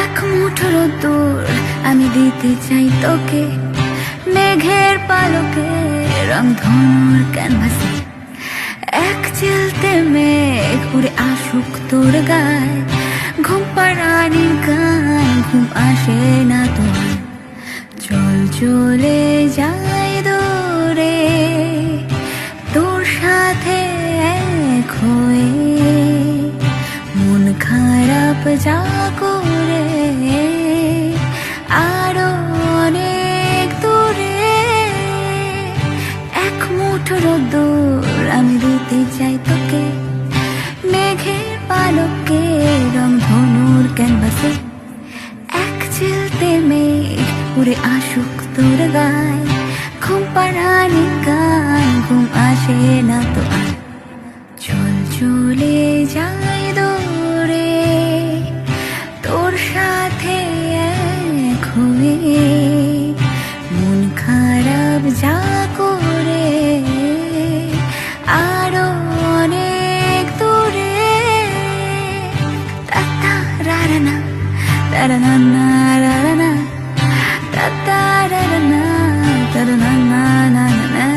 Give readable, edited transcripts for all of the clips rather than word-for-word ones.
এক মুঠো রোদ্দুর আমি দিতে চাই তোকে, মেঘের পালকে রংধনুর ক্যানভাসে। এক চিলতে মেঘ উড়ে আসুক তোর গায়ে, ঘুম পাড়ানির গান ঘুম আসে না তোর। চল চলে যাই দূরে তোর সাথে এক হয়ে, মন খারাপ যা করে আরো অনেক দূরে। এক মুঠো রোদ্দুর আমি দিতে চাই তোকে, মেঘের পালকে রংধনুর ক্যানভাসে। এক চিলতে মেঘ উড়ে আসুক তোর গায়ে, ঘুম পাড়ানি গান ঘুম আসে না তো আর। চল চলে যাই দূরে তোর সাথে এক হয়ে, মন খারাপ যা করে আরো অনেক দূরে। তাতা রারানা তারানা রারানা, তাতা রারানা তারানা না না না।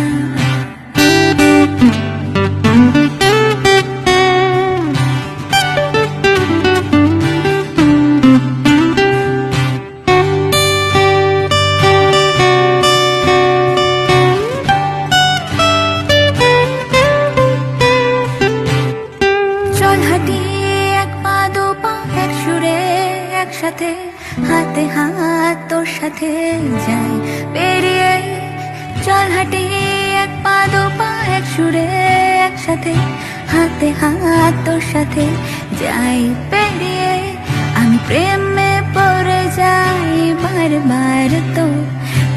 চল হাঁটি এক পা দু পা এক সুরে একসাথে, হাতে হাত তোর সাথে যাই পেরিয়ে। চল হাঁটি এক পা দু পা এক সুরে একসাথে, হাতে হাত তোর সাথে যাই পেরিয়ে। আমি প্রেমে পড়ে যাই বারবার, তো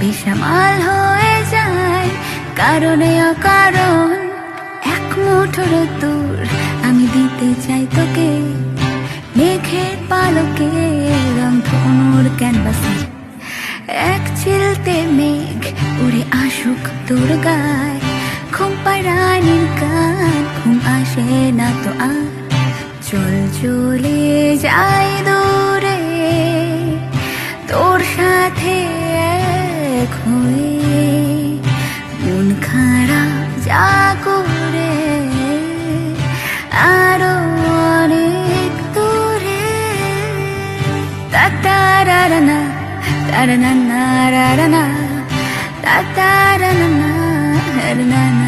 বেসামাল হয়ে যায় কারণে অকারণ। এক মুঠো রোদ্দুর আমি দিতে চাই তোকে, মেঘের পালকে রংধনুর ক্যানভাসে। এক চিলতে মেঘ উড়ে আসুক তোর গায়ে, ঘুম পাড়ানির গান ঘুম আসে না তো আর। চল চলে যাই দূরে তোর সাথে এক হয়ে, মন খারাপ যা করে আরো অনেক দূরে। তাতারানা তারানা রারানা, তাতারানা রারানা।